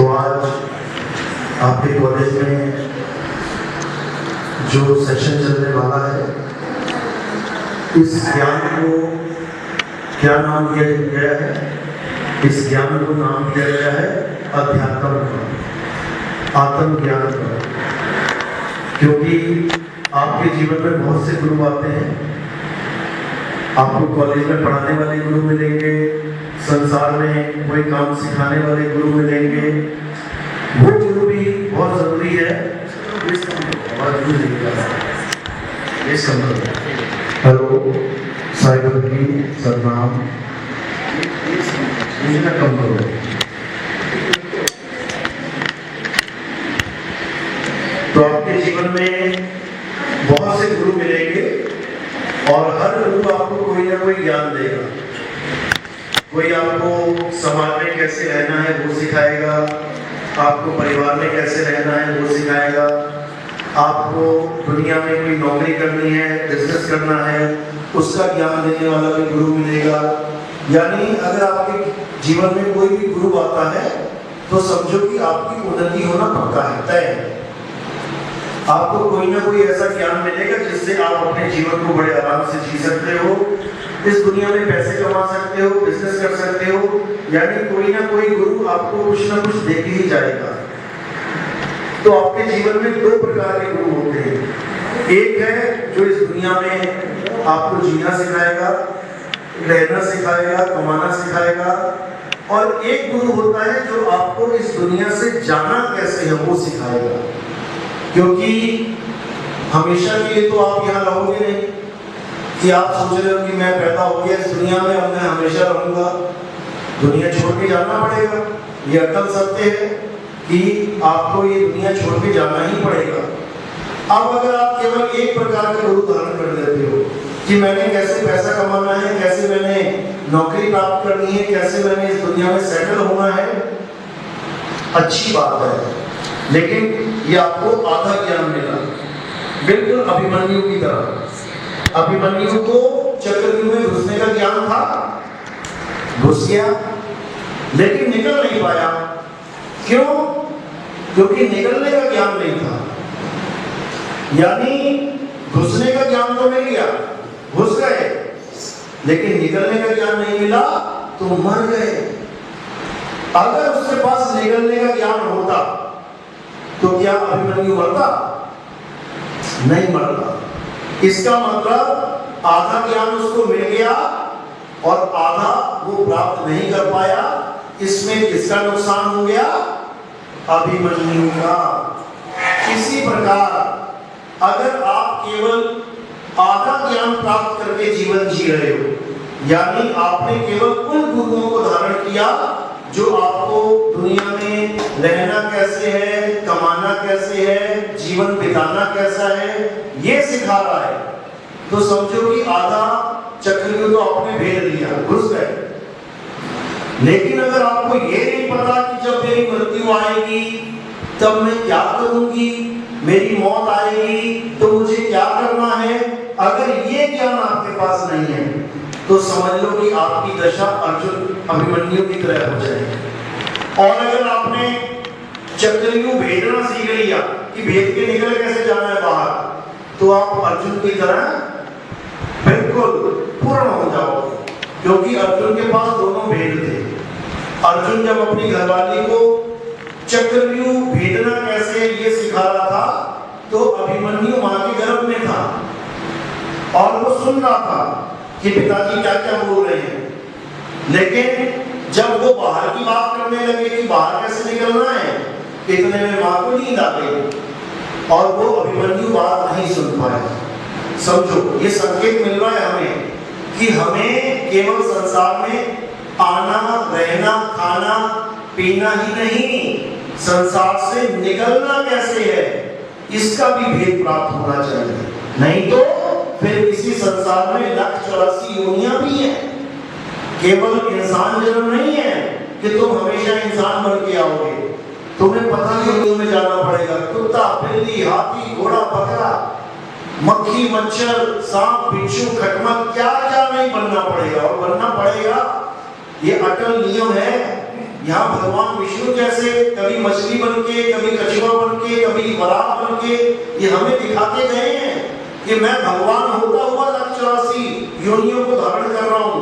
तो आज आपके कॉलेज में जो सेशन चलने वाला है, इस ज्ञान को क्या नाम दिया गया है? इस ज्ञान को नाम दिया गया है अध्यात्म का, आत्मज्ञान का। क्योंकि आपके जीवन में बहुत से गुरु आते हैं। आपको कॉलेज में पढ़ाने वाले गुरु मिलेंगे, संसार में कोई काम सिखाने वाले गुरु मिलेंगे। वो गुरु भी बहुत जरूरी है। हेलो साइबर की सदनाम कम करो। तो आपके जीवन में बहुत से गुरु मिलेंगे और हर गुरु आपको कोई ना कोई ज्ञान देगा। कोई आपको समाज में कैसे रहना है वो सिखाएगा, आपको परिवार में कैसे रहना है वो सिखाएगा, आपको दुनिया में कोई नौकरी करनी है, बिजनेस करना है, उसका ज्ञान देने वाला भी गुरु मिलेगा। यानी अगर आपके जीवन में कोई भी गुरु आता है तो समझो कि आपकी उन्नति होना पक्का है, तय है। आपको कोई ना कोई ऐसा ज्ञान मिलेगा जिससे आप अपने जीवन को बड़े आराम से जी सकते हो, इस दुनिया में पैसे कमा सकते हो, बिजनेस कर सकते हो। यानी कोई ना कोई गुरु आपको कुछ ना कुछ दे के ही जाएगा। तो आपके जीवन में दो प्रकार के गुरु होते हैं। एक है जो इस दुनिया में आपको जीना सिखाएगा, रहना सिखाएगा, कमाना सिखाएगा, और एक गुरु होता है जो आपको इस दुनिया से जाना कैसे है वो सिखाएगा। क्योंकि हमेशा के लिए तो आप यहाँ रहोगे नहीं कि आप सोच रहे हो कि मैं पैदा हो गया इस दुनिया में, अब मैं हमेशा रहूंगा। दुनिया छोड़ के जाना पड़ेगा, ये अटल सत्य है कि आपको ये दुनिया छोड़ के जाना ही पड़ेगा। अब अगर आप केवल एक प्रकार का गुरु धारण कर लेते हो कि मैंने कैसे पैसा कमाना है, कैसे मैंने नौकरी प्राप्त करनी है, कैसे मैंने इस दुनिया में सेटल होना है, अच्छी बात है। लेकिन ये आपको आधा ज्ञान मिला, बिल्कुल अभिमन्यु की तरह। अभिमन्यु को चक्रव्यूह में घुसने का ज्ञान था, घुस गया लेकिन निकल नहीं पाया। क्यों? क्योंकि निकलने का ज्ञान नहीं था। यानी घुसने का ज्ञान तो मिल गया, घुस गए, लेकिन निकलने का ज्ञान नहीं मिला तो मर गए। अगर उसके पास निकलने का ज्ञान होता तो क्या अभिमन्यु मरता? नहीं मरता। इसका मतलब आधा ज्ञान उसको मिल गया और आधा वो प्राप्त नहीं कर पाया। इसमें किसका नुकसान हो गया? अभिमन्यु का। इसी प्रकार अगर आप केवल आधा ज्ञान प्राप्त करके जीवन जी रहे हो, यानी आपने केवल उन गुरुओं को धारण किया जो आपको दुनिया में रहना कैसे है, कमाना कैसे है, जीवन बिताना कैसा है, ये सिखा रहा है, तो समझो कि आधा चक्रव्यूह तो आपने भेद लिया, घुस गए। लेकिन अगर आपको ये नहीं पता कि जब मेरी मृत्यु आएगी तब मैं क्या करूंगी, मेरी मौत आएगी तो मुझे क्या करना है, अगर ये ज्ञान आपके पास नहीं है तो समझ लो कि आपकी दशा अर्जुन अभिमन्यु की तरह हो जाएगी। और अगर आपने चक्रव्यूह भेदना सीख लिया कि भेद के निकल कैसे जाना है बाहर, तो आप अर्जुन की तरह बिल्कुल पूर्ण हो जाओगे। क्योंकि अर्जुन के पास दोनों भेद थे। अर्जुन जब अपनी घरवाली को चक्रव्यूह भेदना कैसे ये सिखा रहा था तो अभिमन्यु मां के गर्भ में था और वो सुन रहा था कि पिताजी क्या क्या बोल रहे हैं। लेकिन जब वो बाहर की बात करने लगे कि बाहर कैसे निकलना है, इतने में मां को नींद आ गई और वो अभिमन्यु बात नहीं सुन पाया। समझो ये संकेत मिल रहा है हमें कि हमें केवल संसार में आना, रहना, खाना, पीना ही नहीं, संसार से निकलना कैसे है इसका भी भेद प्राप्त होना चाहिए। नहीं तो फिर इसी संसार में 184 योनियां भी हैं। केवल इंसान जन्म नहीं है कि तुम हमेशा इंसान बन के आओगे। तुम्हें पता योनियों में जाना पड़ेगा। कुत्ता, बिल्ली, हाथी, घोड़ा, बकरा, मक्खी, मच्छर, सांप, बिच्छू, खटमल, क्या क्या नहीं बनना पड़ेगा और बनना पड़ेगा। ये अटल नियम है, यहाँ भगवान विष्णु जैसे कभी मछली बन के, कभी कछुआ बन के, कभी वराह बन के ये हमें दिखाते गए हैं कि मैं भगवान होता हुआ 84 योनियों को धारण कर रहा हूं,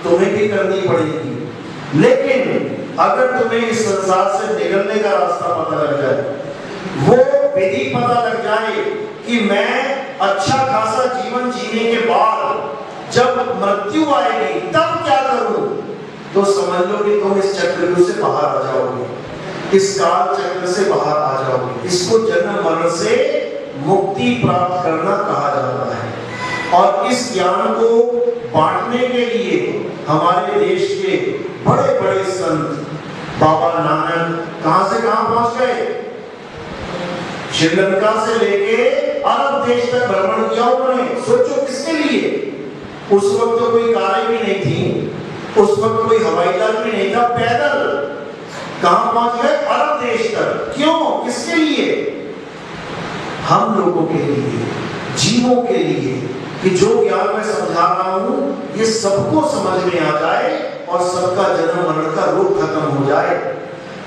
तुम्हें भी करनी पड़ेगी। लेकिन अगर तुम्हें इस संसार से निकलने का रास्ता पता लग जाए, वो विधि पता लग जाए कि मैं अच्छा खासा जीवन जीने के बाद जब मृत्यु आएगी तब क्या करूं, तो समझ लो कि तुम इस चक्र से बाहर आ जाओगे, इस काल चक्र से बाहर आ जाओगे। इसको जन्म मरण से मुक्ति प्राप्त करना कहा जाता है। और इस ज्ञान को बांटने के लिए हमारे देश के बड़े बड़े संत बाबा नानक कहां से कहां पहुंच गए, श्रीलंका से लेके अरब देश तक भ्रमण किया उन्होंने। सोचो किसके लिए, उस वक्त तो कोई कारें भी नहीं थी, उस वक्त कोई हवाई जहाज भी नहीं था, पैदल कहां पहुंच गए, अरब देश तक। क्यों, किसके लिए, हम लोगों के लिए, जीवों के लिए, कि जो ज्ञान मैं समझा रहा हूं ये सबको समझ में आ जाए और सबका जन्म मरण का रोग खत्म हो जाए।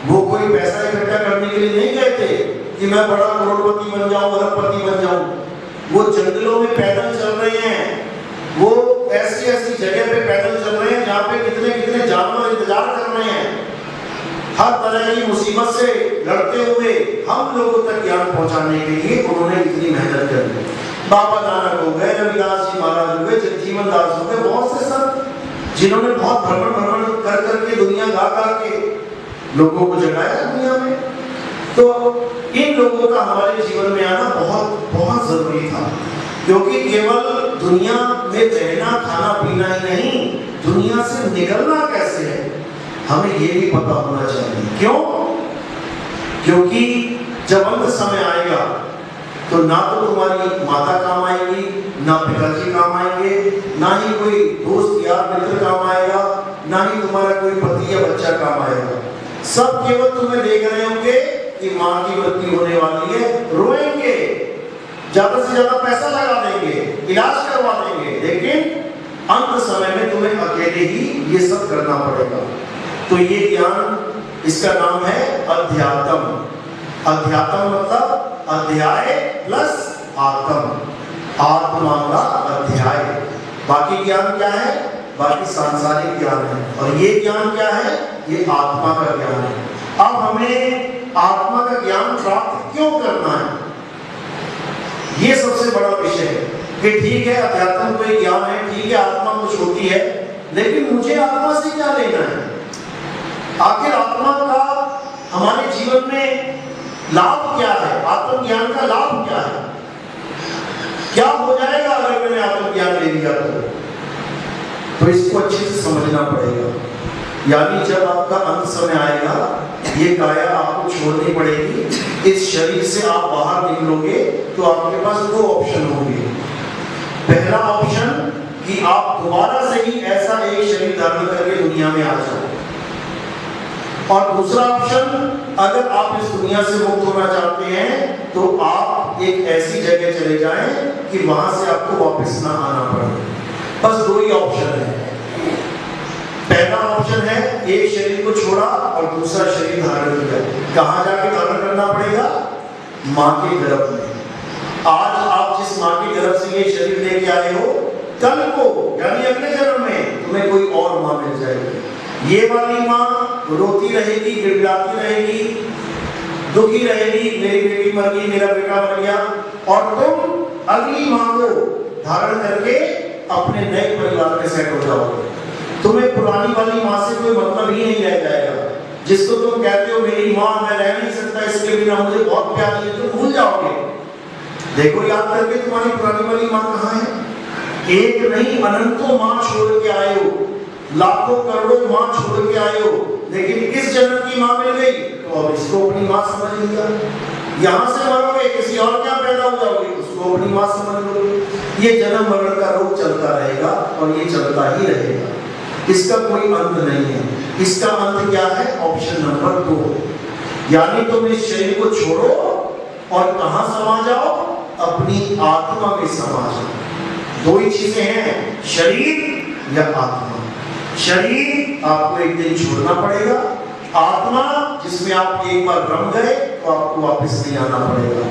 वो कोई पैसा इकट्ठा करने के लिए नहीं गए थे कि मैं बड़ा करोड़पति बन जाऊं, अरबपति बन जाऊं। वो जंगलों में पैदल चल रहे हैं, वो ऐसी ऐसी जगह पे पैदल चल रहे हैं जहाँ पे कितने कितने जानवर इंतजार कर रहे हैं। हर तरह की मुसीबत से लड़ते हुए हम लोगों तक ज्ञान पहुंचाने के लिए उन्होंने इतनी मेहनत कर। बाबा नानक हो गए, रविदास जी महाराज हो गए, जगजीवन दास हो गए, बहुत से संत जिन्होंने बहुत भ्रमण कर करके दुनिया गा गा के लोगों को जगाया दुनिया में। तो इन लोगों का हमारे जीवन में आना बहुत बहुत जरूरी था, क्योंकि केवल दुनिया में रहना खाना पीना ही नहीं, दुनिया से निकलना कैसे है हमें ये भी पता होना चाहिए। क्यों, क्योंकि जब अंत समय आएगा तो ना तो तुम्हारी माता काम आएगी, ना पिताजी काम आएंगे, ना ही कोई दोस्त यार मित्र काम आएगा, ना ही तुम्हारा कोई पति या बच्चा काम आएगा। सब केवल तुम्हें देख रहे होंगे कि माँ की मृत्यु होने वाली है, रोएंगे, ज्यादा से ज्यादा पैसा लगा देंगे, इलाज करवा देंगे, लेकिन अंत समय में तुम्हें अकेले ही ये सब करना पड़ेगा। तो ये ज्ञान, इसका नाम है अध्यात्म। अध्यात्म मतलब अध्याय प्लस आत्म, आत्मा का अध्याय। बाकी ज्ञान क्या है, बाकी सांसारिक ज्ञान है, और ये ज्ञान क्या है, ये आत्मा का ज्ञान है। अब हमें आत्मा का ज्ञान प्राप्त क्यों करना है, ये सबसे बड़ा विषय है। कि ठीक है अध्यात्म कोई ज्ञान है, ठीक है आत्मा कुछ होती है, लेकिन मुझे आत्मा से क्या लेना है, आखिर आत्मा का हमारे जीवन में लाभ क्या है, आत्म ज्ञान का लाभ क्या है, क्या हो जाएगा अगर मैंने आत्म ज्ञान ले लिया तो इसको अच्छे से समझना पड़ेगा। यानी जब आपका अंत समय आएगा, ये काया आपको छोड़नी पड़ेगी, इस शरीर से आप बाहर निकलोगे तो आपके पास दो ऑप्शन होंगे। पहला ऑप्शन कि आप दोबारा से ही ऐसा एक शरीर धारण करके दुनिया में आ जाओ, और दूसरा ऑप्शन अगर आप इस दुनिया से मुक्त होना चाहते हैं तो आप एक ऐसी जगह चले जाएं कि वहां से आपको वापस ना आना पड़े। बस दो ही ऑप्शन है। पहला ऑप्शन है एक शरीर को छोड़ा और दूसरा शरीर धारण किया। कहां जाके धारण करना पड़ेगा, मां के गर्भ में। आज आप जिस मां के गर्भ से ये शरीर लेके आए हो, कल को यानी अगले जन्म में तुम्हें कोई और मां मिल जाएगी। ये वाली माँ रोती रहेगी, गिड़गिड़ाती रहेगी, दुखी रहेगी, मेरी बेटी मर गई, मेरा बेटा मर गया, और तुम अगली माँ को धारण करके अपने नए परिवार में सेट हो जाओगे। तुम्हें पुरानी वाली माँ से कोई मतलब ही नहीं रह जाएगा। जिसको तुम कहते हो मेरी माँ, मैं रह नहीं सकता इसके बिना, मुझे बहुत प्यार है, तुम भूल जाओगे। देखो याद करके तुम्हारी पुरानी वाली माँ कहाँ है। एक नहीं अनंतों माँ छोड़ के आए हो, लाखों करोड़ों माँ छोड़ के आए हो, लेकिन इस जन्म की माँ मिल गई तो अब इसको अपनी माँ समझ लिया। यहाँ से मरोगे, किसी और क्या पैदा हो जाओगे, उसको अपनी माँ समझ लोगे। ये जन्म मरण का रोग चलता रहेगा और ये चलता ही रहेगा, इसका कोई अंत नहीं है। इसका अंत क्या है, ऑप्शन नंबर 2, यानी तुम इस शरीर को छोड़ो और कहाँ समा जाओ, अपनी आत्मा में समा जाओ। दो ही चीजें हैं, शरीर या आत्मा। शरीर आपको एक दिन छोड़ना पड़ेगा, आत्मा जिसमें आप एक बार रम गए तो आपको वापस नहीं आना पड़ेगा।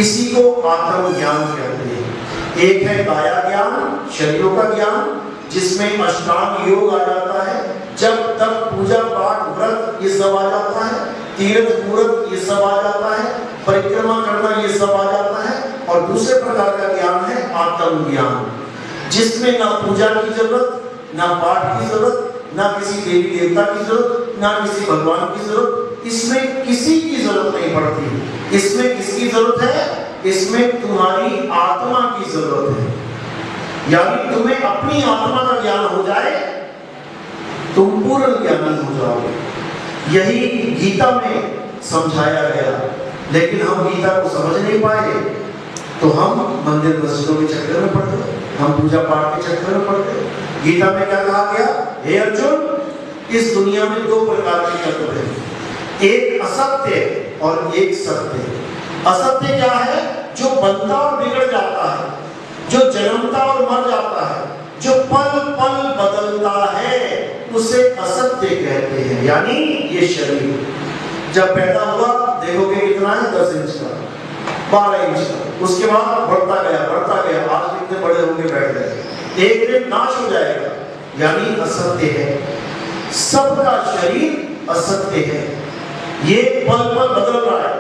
इसी को आत्मज्ञान कहते हैं। एक है काया ज्ञान, शरीरों का ज्ञान, जिसमें अष्टांग योग आ जाता है, जब तक पूजा पाठ व्रत ये सब आ जाता है, तीर्थ मूर्त ये सब आ जाता है, परिक्रमा करना ये सब आ जाता है। और दूसरे प्रकार का ज्ञान है आत्म ज्ञान, जिसमें ना पूजा की जरूरत, ना पाठ की जरूरत, ना किसी देवी देवता की जरूरत, ना किसी भगवान की जरूरत, इसमें किसी की जरूरत नहीं पड़ती। इसमें किसकी जरूरत है? इसमें तुम्हारी आत्मा की जरूरत है। यानी तुम्हें अपनी आत्मा का ज्ञान हो जाए, तुम पूर्ण ज्ञानी हो जाओगे। यही गीता में समझाया गया, लेकिन हम गीता को समझ नहीं पाए, तो हम मंदिर मस्जिदों के चक्कर में पड़ गए, हम पूजा पाठ के चक्कर में पड़ गए। गीता में क्या कहा गया? हे अर्जुन, इस दुनिया में दो प्रकार के तत्व हैं, एक असत्य और एक सत्य। असत्य क्या है? जो बनता और बिगड़ जाता है, जो जन्मता और मर जाता है, जो पल पल बदलता है, उसे असत्य कहते हैं। यानी ये शरीर जब पैदा हुआ, देखोगे कितना है? 10 इंच का, 12 इंच का, उसके बाद बढ़ता गया, आज कितने बड़े होंगे, बैठ गए, एक दिन नाश हो जाएगा, यानी असत्य है। सबका शरीर असत्य है, ये पल पल बदल रहा है।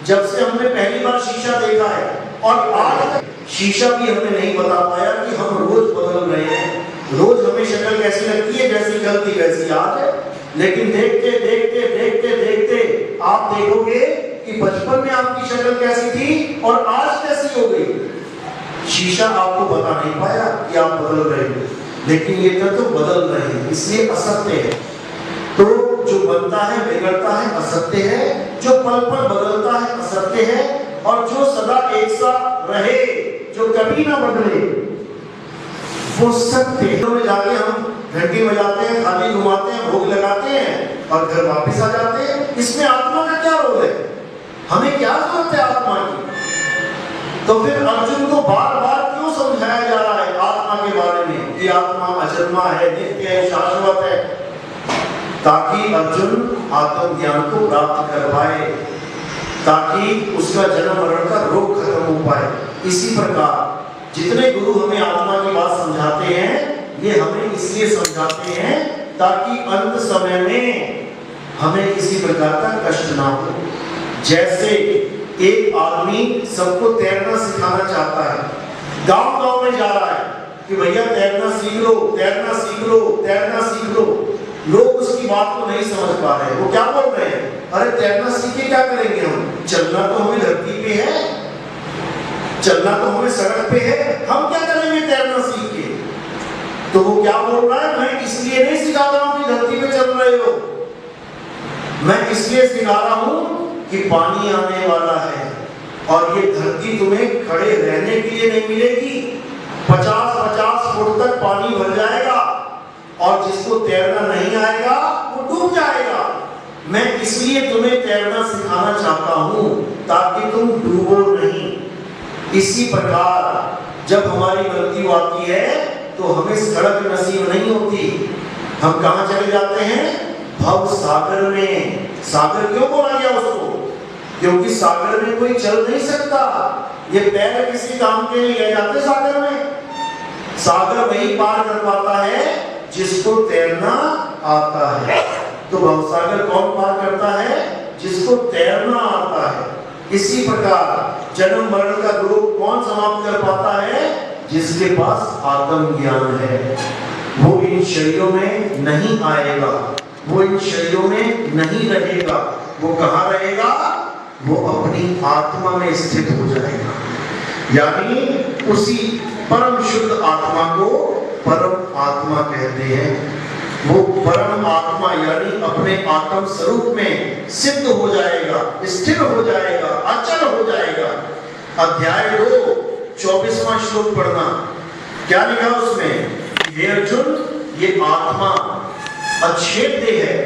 जब से हमने पहली बार शीशा देखा है और आज तक शीशा भी हमने नहीं बता पाया कि हम रोज बदल रहे हैं। रोज हमें शक्ल कैसी लगती है, जैसी कल थी वैसी आज है, लेकिन देखते देखते देखते देखते आप देखोगे कि बचपन में आपकी शक्ल कैसी थी और आज कैसी हो गई। शीशा आपको बता नहीं पाया कि आप बदल रहे हो, लेकिन ये तो बदल रहे हैं, इसलिए असत्य है। तो जो बनता है बिगड़ता है असत्य है, जो पल पल बदलता है असत्य है, और जो सदा एक सा रहे, जो कभी ना बदले, वो सत्य है। में जाके हम घंटी बजाते हैं, थाली घुमाते हैं, भोग लगाते हैं और घर वापस आ जाते हैं। इसमें आत्मा का क्या रोल है? हमें क्या जरूरत है आत्मा की? तो फिर अर्जुन को बार बार क्यों समझाया जा रहा है आत्मा के बारे में कि आत्मा अजन्मा है, नित्य है, शाश्वत है? ताकि अर्जुन आत्म ज्ञान को प्राप्त कर पाए, ताकि उसका जन्म मरण का रोग खत्म हो पाए। इसी प्रकार जितने गुरु हमें आत्मा की बात समझाते हैं, ये हमें इसलिए समझाते हैं ताकि अंत समय में हमें किसी प्रकार का कष्ट ना हो। जैसे एक आदमी सबको तैरना सिखाना चाहता है, गांव-गांव में जा रहा है कि भैया तैरना सीख लो, तैरना सीख लो, तैरना सीख लो। लोग उसकी बात को नहीं समझ पा रहे। वो क्या बोल रहे हैं? अरे तैरना सीख के क्या करेंगे हम? चलना तो हमें धरती पे है, चलना तो हमें सड़क पे है, हम क्या करेंगे तैरना सीख के? तो वो क्या बोल रहा है? मैं इसलिए नहीं सिखा रहा हूं कि धरती पे चल रहे हो, मैं इसलिए सिखा रहा हूं कि पानी आने वाला है और ये धरती तुम्हें खड़े रहने के लिए नहीं मिलेगी। 50-50 फुट तक पानी भर जाएगा और जिसको तैरना नहीं आएगा वो डूब जाएगा। मैं इसलिए तुम्हें तैरना सिखाना चाहता हूं ताकि तुम डूबो नहीं। इसी प्रकार जब हमारी मृत्यु आती है तो हमें सड़क नसीब नहीं होती, हम कहां चले जाते हैं? भव सागर में। सागर क्यों बोला गया उसको? क्योंकि सागर में कोई चल नहीं सकता, ये पैर किसी काम के लिए ले जाते सागर में। सागर वही पार कर पाता है जिसको तैरना आता है। तो भवसागर कौन पार करता है? जिसको तैरना आता है। इसी प्रकार जन्म मरण का रोग कौन समाप्त कर पाता है? जिसके पास आत्म ज्ञान है। वो इन शरीरों में नहीं आएगा, वो इन शरीरों में नहीं रहेगा। वो कहाँ रहेगा? वो अपनी आत्मा में स्थित हो जाएगा। यानी उसी परम शुद्ध आत्मा को परम आत्मा कहते हैं। वो परम आत्मा यानी अपने आत्म स्वरूप में सिद्ध हो जाएगा, स्थिर हो जाएगा, अचल हो जाएगा। अध्याय 2 24वां श्लोक पढ़ना। क्या लिखा उसमें? हे अर्जुन, ये आत्मा अछेद्य है,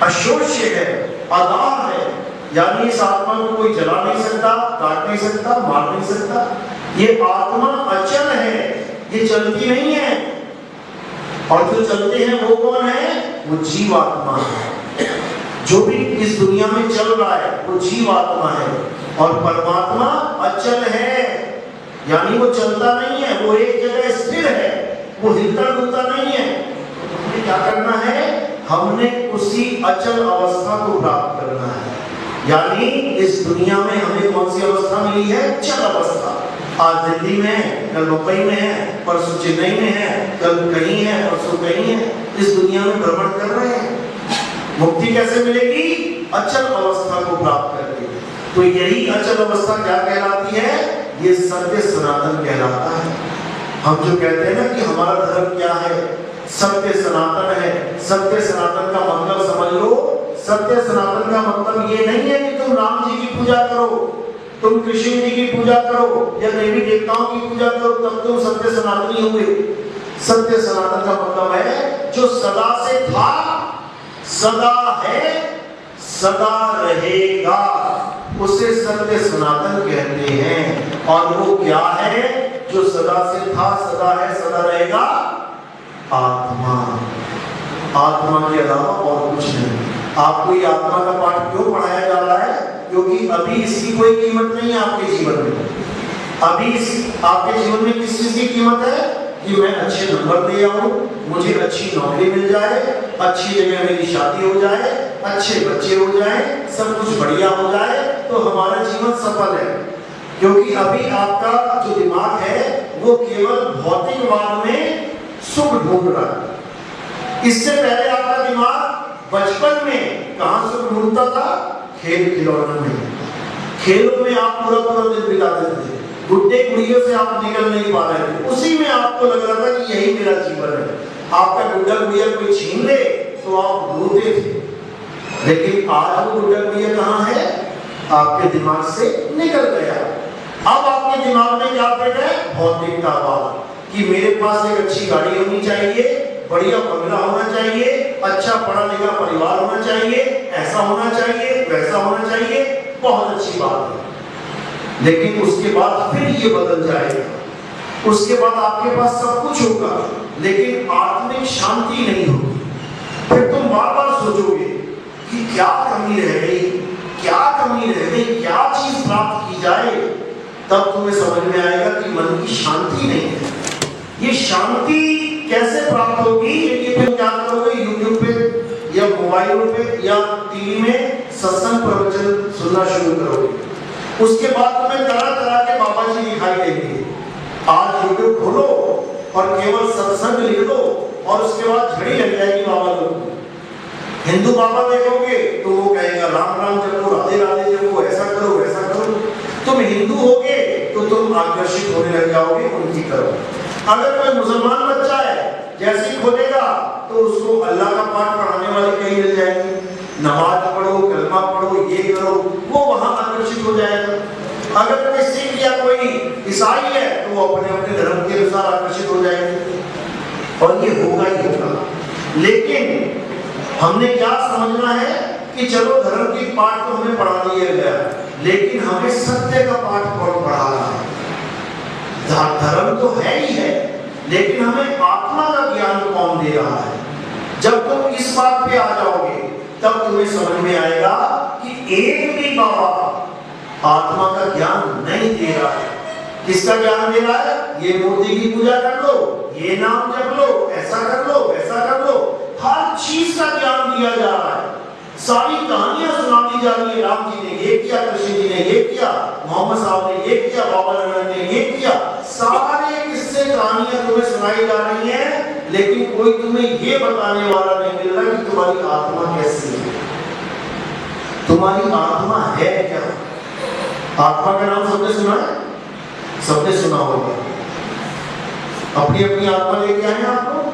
अशोष्य है, आधार है। यानी इस आत्मा को कोई जला नहीं सकता, काट नहीं सकता, मार नहीं सकता। ये आत्मा अचल है, ये चलती नहीं है। और जो चलते हैं वो कौन है? वो जीवात्मा है। जो भी इस दुनिया में चल रहा है वो जीवात्मा है और परमात्मा अचल है, यानी वो चलता नहीं है, वो एक जगह स्थिर है, वो हिलता डुलता नहीं है। हमें क्या करना है? हमने उसी अचल अवस्था को प्राप्त करना है। यानी इस दुनिया में हमें कौन सी अवस्था मिली है? चल अवस्था। आज दिल्ली में है, कल मुंबई में है, परसों चेन्नई में है, कल कहीं है, परसों कहीं है। इस दुनिया में भ्रमण कर रहे हैं। मुक्ति कैसे मिलेगी? अचल अवस्था को प्राप्त करके। तो यही अचल अवस्था क्या कहलाती है? ये सत्य सनातन कहलाता है। हम जो कहते हैं ना कि हमारा धर्म क्या है? सत्य सनातन है। सत्य सनातन का मतलब समझ लो। सत्य सनातन का मतलब ये नहीं है कि तुम राम जी की पूजा करो, तुम कृष्ण जी की पूजा करो या देवी देवताओं की पूजा करो तब तुम सत्य सनातनी हुए। सत्य सनातन का मतलब है जो सदा से था, सदा है, सदा रहेगा, उसे सत्य सनातन कहते हैं। और वो क्या है जो सदा से था, सदा है, सदा रहेगा? आत्मा। आत्मा के अलावा और कुछ नहीं। आपको ये आत्मा का पाठ क्यों पढ़ाया जा रहा है? क्योंकि अभी इसकी कोई कीमत नहीं है आपके जीवन में। अभी आपके जीवन में किस चीज की कीमत है? कि मैं अच्छे नंबर ले आऊं, मुझे अच्छी नौकरी मिल जाए, अच्छी जगह मेरी शादी हो जाए, अच्छे बच्चे हो जाए, सब कुछ बढ़िया हो जाए तो हमारा जीवन सफल है। क्योंकि अभी आपका जो दिमाग है वो केवल भौतिकवाद में सुख ढूंढ रहा है। इससे पहले आपका दिमाग बचपन में कहां सुख ढूंढता था? खेल खिलौनों में। खेलों में आप पूरा पूरा दिन बिताते थे, गुड्डे गुड़ियों से आप निकल नहीं पा रहे थे, उसी में आपको लग रहा था कि यही मेरा जीवन है। आपका गुड्डा गुड़िया कोई छीन ले तो आप रोते थे, लेकिन आज वो गुड्डा गुड़िया कहाँ है? आपके दिमाग से निकल गया। अब आपके दिमाग में क्या बैठ है? भौतिकतावाद, कि मेरे पास एक अच्छी गाड़ी होनी चाहिए, बढ़िया बंगला होना चाहिए, अच्छा पढ़ा लिखा परिवार होना चाहिए, ऐसा होना चाहिए, वैसा होना चाहिए। बहुत अच्छी बात है, लेकिन उसके बाद फिर ये बदल जाएगा। उसके बाद आपके पास सब कुछ होगा लेकिन आत्मिक शांति नहीं होगी। फिर तुम बार बार सोचोगे कि क्या कमी रह गई, क्या कमी रह गई, क्या चीज प्राप्त की जाए। तब तुम्हें समझ में आएगा कि मन की शांति नहीं है। ये शांति कैसे प्राप्त होगी? ये तुम क्या करोगे? यूट्यूब पे या मोबाइल पे या टीवी में सत्संग प्रवचन सुनना शुरू करोगे। उसके बाद तुम्हें तरह तरह के बाबा जी दिखाई देंगे। आज यूट्यूब खोलो और केवल सत्संग लिख दो और उसके बाद झड़ी लग जाएगी बाबा लोगों को। हिंदू बाबा देखोगे तो वो कहेगा राम राम जपो, राधे राधे जपो, ऐसा करो वैसा करो। तुम हिंदू होगे तो तुम आकर्षित होने लग जाओगे उनकी तरफ। अगर कोई मुसलमान बच्चा है, जैसे ही खोलेगा तो उसको अल्लाह का पाठ पढ़ाने वाले कहीं मिल जाएंगे, नमाज पढ़ो, कलमा पढ़ो, ये करो, वो वहां आकर्षित हो जाएगा। अगर कोई सिख या कोई ईसाई है तो वो अपने अपने धर्म के अनुसार आकर्षित हो जाएंगे और ये होगा ही होगा। लेकिन हमने क्या समझना है कि चलो धर्म की पाठ तो हमें पढ़ा दिया गया, लेकिन हमें सत्य का पाठ कौन पढ़ा रहा है? धर्म तो है ही है, लेकिन हमें आत्मा का ज्ञान कौन दे रहा है? जब तुम इस बात पे आ जाओगे तब तुम्हें समझ में आएगा कि एक भी बाबा आत्मा का ज्ञान नहीं दे रहा है। किसका ज्ञान दे रहा है? ये मूर्ति की पूजा कर लो, ये नाम जप लो, ऐसा कर लो, वैसा कर लो। हर चीज का ज्ञान दिया जा रहा है, सारी कहानियां सुना दी जा रही है। राम जी ने ये किया, कृष्ण जी ने ये किया, मोहम्मद साहब ने ये किया, बाबा नानक ने ये किया। सारे किस्से कहानियां तुम्हें सुनाई जा रही हैं, लेकिन कोई तुम्हें ये बताने वाला नहीं मिल रहा कि तुम्हारी आत्मा कैसी है, तुम्हारी आत्मा है क्या? आत्मा का नाम सबने सुना है? सबने सुना होगा। अपनी अपनी आत्मा लेके आए आपको,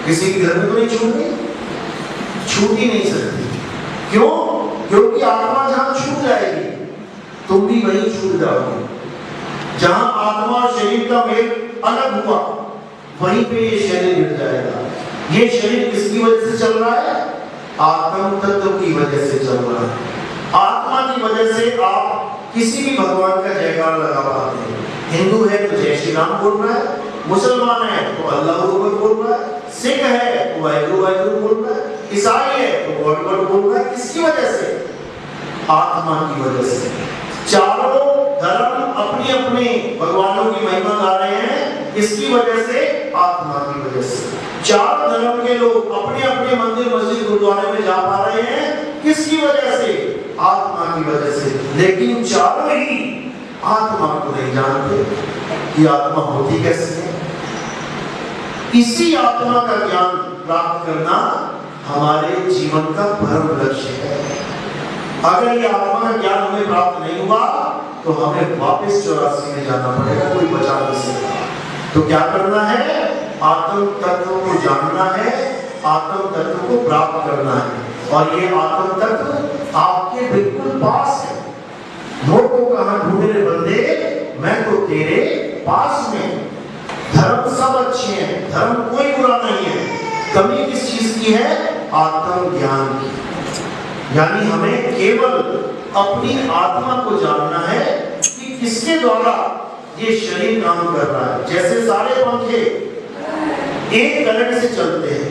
किसी के घर में तो नहीं छूटी, छूट ही नहीं सकती। क्यों? क्योंकि आत्मा जहां छूट जाएगी तुम भी वहीं छूट जाओगे। जहां आत्मा और शरीर का मेल अलग हुआ वहीं पे ये शरीर गिर जाएगा। ये शरीर किसकी वजह से चल रहा है? आत्म तत्व की वजह से चल रहा है। आत्मा की वजह से आप किसी भी भगवान का जयकार लगा पाते हैं। हिंदू है तो जय श्री राम बोल रहा है, मुसलमान है तो अल्लाह अकबर बोल रहा है, सिख है तो वाहिगुरु वाहिगुरु बोल रहा है। ईसाई है तो गॉड गॉड बोल रहा है, किसकी वजह से? आत्मा की वजह से। चारों धर्म अपने अपने भगवानों की महिमा गा रहे हैं, किसकी वजह से? आत्मा की वजह से। चार धर्म के लोग अपने अपने मंदिर मस्जिद गुरुद्वारे में जा पा रहे हैं, किसकी वजह से? आत्मा की वजह से। लेकिन चारों ही आत्मा को नहीं जानते कि आत्मा होती कैसे है। इसी आत्मा का ज्ञान प्राप्त करना हमारे जीवन का परम लक्ष्य है। अगर ये आत्मा का ज्ञान हमें प्राप्त नहीं हुआ तो हमें वापस 84 में जाना पड़ेगा, कोई बचा नहीं सकता। तो क्या करना है? आत्म तत्व को जानना है, आत्म तत्व को प्राप्त करना है, और ये आत्म तत्व आपके बिल्कुल पास है। मोह को कहां ढूंढे रे बंदे, मैं तो तेरे पास में। धर्म सब अच्छे हैं, धर्म कोई बुरा नहीं है, कमी किस चीज की है? आत्म ज्ञान की। यानी हमें केवल अपनी आत्मा को जानना है कि किसके द्वारा ये शरीर काम कर रहा है। जैसे सारे पंखे एक करंट से चलते हैं,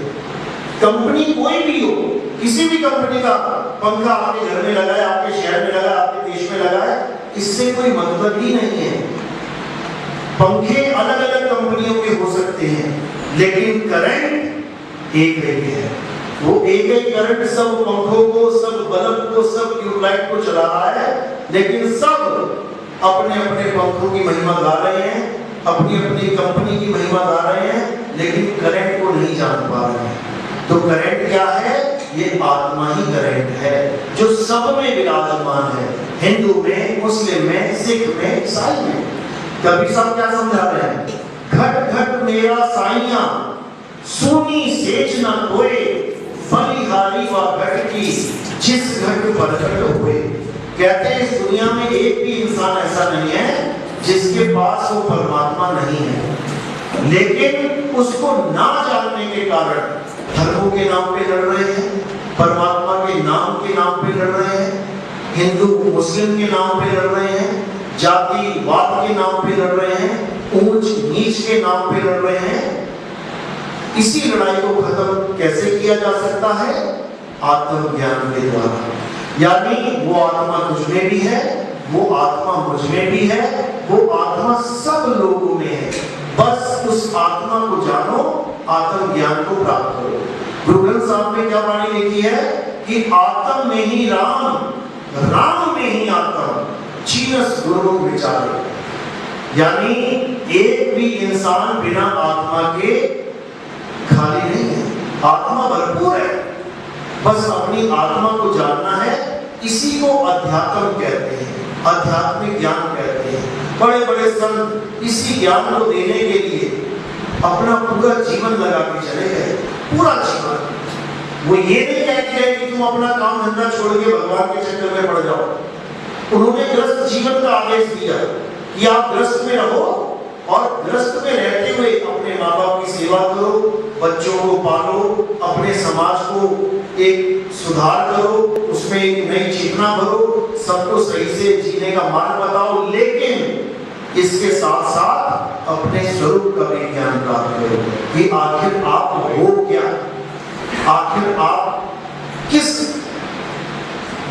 कंपनी कोई भी हो, किसी भी कंपनी का पंखा आपके घर में लगा है, आपके शहर में लगा है, आपके देश में लगा है, इससे कोई मतलब ही नहीं है। पंखे अलग अलग कंपनियों के हो सकते हैं, लेकिन करंट एक है। वो एक ही करंट सब पंखों को, सब बल्ब को, सब ट्यूबलाइट को चला रहा है, लेकिन सब अपने अपने पंखों की महिमा गा रहे हैं, अपनी अपनी कंपनी की महिमा गा रहे हैं, लेकिन करंट को नहीं जान पा रहे हैं। तो करंट क्या है? ये आत्मा ही करंट है जो सब में विराजमान है, हिंदू में, मुस्लिम में, सिख में, ईसाई में। कबीर साहब क्या समझा रहे हैं? घट घट मेरा साइया सोनी सेज न कोई, बलिहारी व घट की जिस घट पर घट हुए। कहते हैं इस दुनिया में एक भी इंसान ऐसा नहीं है जिसके पास वो परमात्मा नहीं है, लेकिन उसको ना जानने के कारण धर्मों के नाम पे लड़ रहे हैं, परमात्मा के नाम के नाम पे लड़ रहे हैं, हिंदू मुस्लिम के नाम पे लड़ रहे हैं, जातिवाद के नाम पे लड़ रहे हैं, ऊंच नीच के नाम पे लड़ रहे हैं। इसी लड़ाई को खत्म कैसे किया जा सकता है? आत्म ज्ञान के द्वारा। यानी वो आत्मा तुझ में भी है, वो आत्मा मुझ में भी है, वो आत्मा सब लोगों में है। बस उस आत्मा को जानो, आत्म ज्ञान को प्राप्त करो। गुरु ग्रंथ साहब में क्या वाणी लिखी है कि आत्म में ही राम, राम में ही आत्म, चीनस गुरु विचारे। यानी एक भी इंसान बिना आत्मा के खाली नहीं है, आत्मा भरपूर है, बस अपनी आत्मा को जानना है। इसी को अध्यात्म कहते हैं, आध्यात्मिक ज्ञान कहते हैं। बड़े बड़े संत इसी ज्ञान को देने के लिए अपना पूरा जीवन लगा के चले गए, पूरा जीवन। वो ये नहीं कहते हैं कि तुम अपना काम धंधा छोड़ के भगवान के चक्कर में पड़ जाओ। उन्होंने ग्रस्त जीवन का आदेश दिया कि आप ग्रस्त में रहो, और ग्रस्त में रहते हुए अपने माँ बाप की सेवा करो, बच्चों को पालो, अपने समाज को एक सुधार करो, उसमें एक नई चेतना भरो, सबको सही से जीने का मार्ग बताओ, लेकिन इसके साथ साथ अपने स्वरूप का भी ज्ञान प्राप्त करो कि आखिर आप हो क्या, आखिर आप किस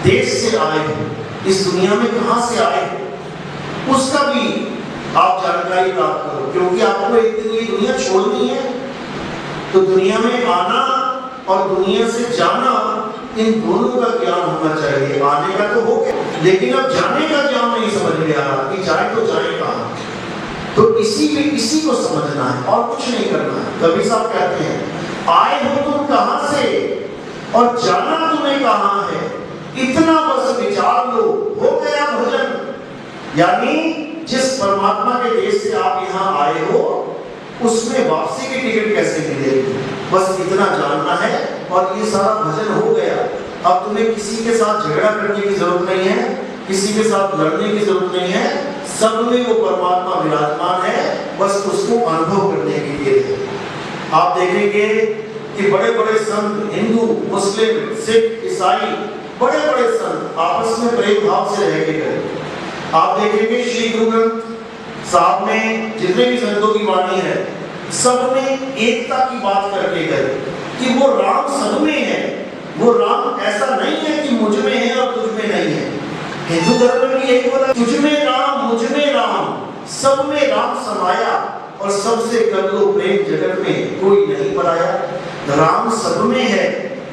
देश से आए हो, इस दुनिया में कहां से आए हो, उसका भी आप जानकारी प्राप्त करो। क्योंकि आपको एक दिन ये दुनिया छोड़नी है, तो दुनिया में आना और दुनिया से जाना, इन दोनों का ज्ञान होना चाहिए। आने का तो हो गया, लेकिन अब जाने का ज्ञान नहीं समझ में आ रहा कि जाए तो जाए कहां। तो इसी को समझना है और कुछ नहीं करना है। कबीर साहब कहते हैं आए हो तुम कहां से और जाना तुम्हें कहां है, इतना बस विचार लो, हो गया भजन। यानी जिस परमात्मा के देश से आप यहाँ आए हो, उसमें वापसी की टिकट कैसे मिलेगी, बस इतना जानना है और ये सारा भजन हो गया। अब तुम्हें किसी के साथ झगड़ा करने की जरूरत नहीं है, किसी के साथ लड़ने की जरूरत नहीं है, सब में वो परमात्मा विराजमान है, बस उसको अनुभव करने के लिए। आप देखेंगे कि बड़े बड़े संत, हिंदू, मुस्लिम, सिख, ईसाई, बड़े बड़े संत आपस में प्रेम भाव से रह के गए। आप देखेंगे श्री गुरु ग्रंथ साहब में जितने भी संतों की वाणी है, सब में एकता की बात करके गए कि वो राम सब में है, वो राम ऐसा नहीं है कि मुझ में है और तुझ में नहीं है। हिंदू धर्म में यही बोला, तुझ में राम मुझ में राम, सब में राम समाया, और सबसे कर लो प्रेम जगत में कोई नहीं पराया। राम सब में है,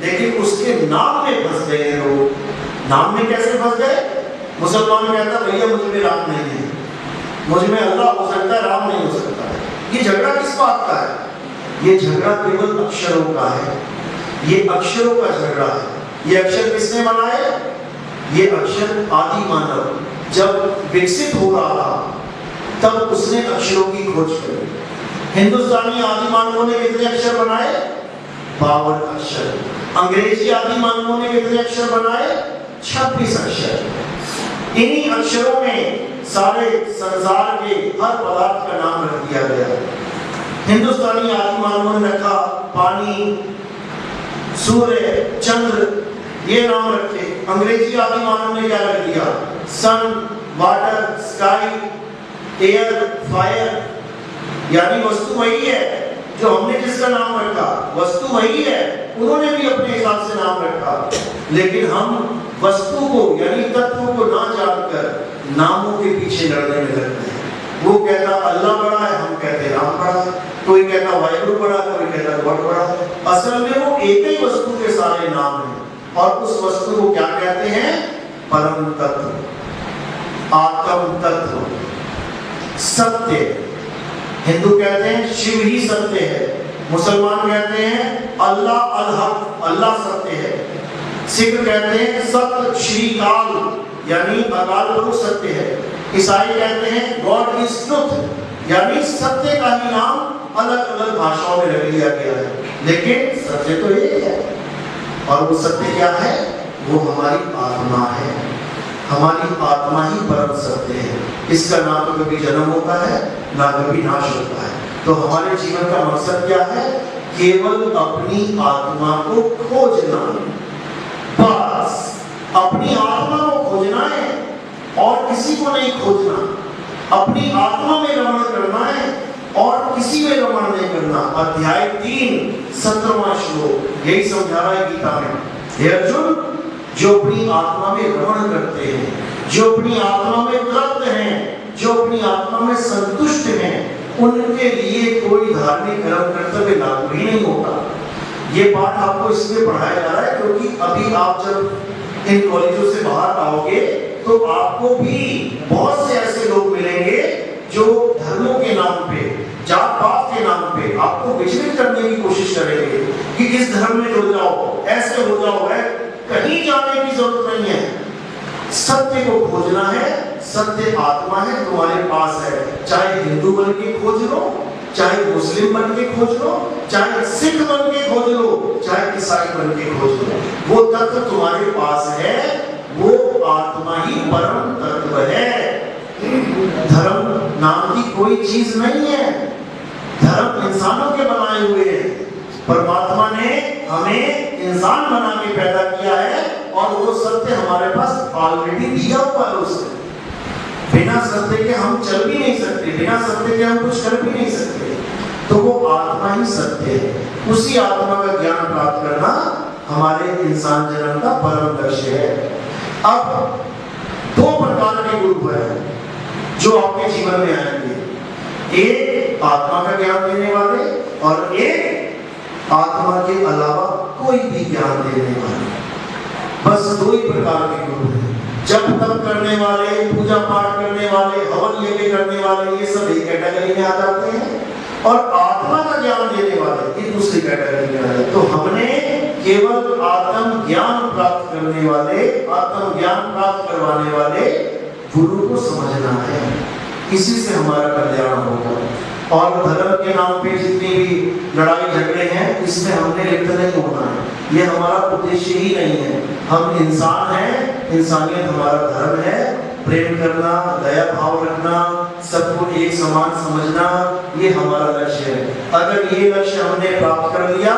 लेकिन उसके नाम में फंस गए लोग। नाम में कैसे फंस गए? मुसलमान कहता भैया मुझ में राम नहीं है, मुझ में अल्लाह हो सकता है, राम नहीं हो सकता। ये झगड़ा किस बात का है? ये झगड़ा केवल अक्षरों का है, ये अक्षरों का झगड़ा है। ये अक्षर किसने बनाए? ये अक्षर आदि मानव जब विकसित हो रहा था तब उसने अक्षरों की खोज करी। हिंदुस्तानी आदि मानवों ने कितने अक्षर बनाए? 52 अक्षर। अंग्रेजी आदि मानवों ने कितने अक्षर बनाए? 26 अक्षर। इन्हीं अक्षरों में सारे संसार के हर पदार्थ का नाम रख दिया गया। हिंदुस्तानी आदि मानवों ने रखा पानी, सूर्य, चंद्र, ये नाम रखे। अंग्रेजी आदि मानव ने क्या रख दिया? सन, वाटर, स्काई, एयर, फायर। यानी वस्तु वही है जो हमने जिसका नाम रखा, वस्तु वही है, उन्होंने भी अपने हिसाब से नाम रखा। लेकिन हम वस्तु को यानी तत्व को ना जानकर नामों के पीछे लड़ने में लगते हैं। वो कहता अल्लाह बड़ा है, हम कहते राम बड़ा है। कोई कहता वाहिगुरु बड़ा, कोई कहता गॉड बड़ा है। असल में वो एक ही वस्तु के सारे नाम हैं, और उस वस्तु को क्या कहते हैं? परम तत्व, आत्म तत्व, सत्य। हिंदू कहते हैं शिव ही सत्य है, मुसलमान कहते हैं अल्लाह अल हक, अल्लाह सत्य है। सिख कहते हैं सत्य श्री काल, यानी अकाल पुरुष सत्य है। ईसाई कहते हैं गॉड इज ट्रुथ, यानी सत्य का ही नाम अलग अलग भाषाओं में रख लिया गया है, लेकिन सत्य तो एक है। और वो सत्य क्या है? वो हमारी आत्मा है। हमारी आत्मा ही परम सत्य है। इसका ना तो कभी जन्म होता है, ना कभी नाश होता है। तो हमारे जीवन का मकसद क्या है? केवल अपनी आत्मा को खोजना, बस अपनी आत्मा को खोजना है और किसी को नहीं खोजना। अपनी आत्मा में रमण करना है और किसी में रमण नहीं करना। अध्याय 3 17वां श्लोक यही समझा रहा है गीता में। हे अर्जुन, जो अपनी आत्मा में रमण करते हैं, जो अपनी आत्मा में तृप्त हैं, जो अपनी आत्मा में संतुष्ट हैं, उनके लिए कोई धार्मिक कर्म कर्तव्य लागू ही नहीं होता। ये बात आपको इसलिए पढ़ाया जा रहा है क्योंकि अभी आप जब इन कॉलेजों से बाहर आओगे तो आपको भी बहुत से ऐसे लोग मिलेंगे जो धर्मों के नाम पे, जात पात के नाम पे आपको विचलित करने की कोशिश करेंगे कि इस धर्म में जुड़ जाओ, ऐसे हो जाओ। है कहीं जाने की जरूरत नहीं है। सत्य को खोजना है। सत्य आत्मा है, तुम्हारे पास है। चाहे हिंदू बन के खोज लो, चाहे मुस्लिम बन के खोज लो, चाहे सिख बन के खोज लो, चाहे ईसाई बन के खोज लो, वो तत्व तुम्हारे पास है। वो आत्मा ही परम तत्व है। धर्म नाम की कोई चीज नहीं है। धर्म इंसानों के बनाए हुए हैं। परमात्मा ने हमें इंसान बना के पैदा किया है और वो सत्य हमारे पास ऑलरेडी दिया हुआ है उसने। बिना सत्य के हम चल भी नहीं सकते, बिना सत्य के हम कुछ कर भी नहीं सकते। तो वो आत्मा ही सत्य है। उसी आत्मा का ज्ञान प्राप्त करना हमारे इंसान जन्म का परम लक्ष्य है। अब 2 प्रकार के गुरु हैं जो आपके जीवन में आएंगे। एक आत्मा का ज्ञान देने वाले और एक आत्मा के अलावा कोई भी ज्ञान देने वाले। बस 2 ही प्रकार के गुरु हैं। जप तप करने वाले, पूजा पाठ करने वाले, हवन यज्ञ करने वाले, ये सब एक कैटेगरी में आ जाते हैं। और आत्मा का ज्ञान देने वाले ये दूसरी कैटेगरी में आ जाते हैं। तो हमने केवल आत्म ज्ञान प्राप्त करने वाले, आत्म ज्ञान प्राप्त करवाने वाले गुरु को समझना है। इसी से हमारा कल्याण होगा। और धर्म के नाम पे जितनी भी लड़ाई झगड़े हैं, इसमें हमने लिप्त नहीं होना है। ये हमारा उद्देश्य ही नहीं है। हम इंसान हैं, इंसानियत हमारा धर्म है। प्रेम करना, दया भाव रखना, सबको एक समान समझना, ये हमारा लक्ष्य है। अगर ये लक्ष्य हमने प्राप्त कर लिया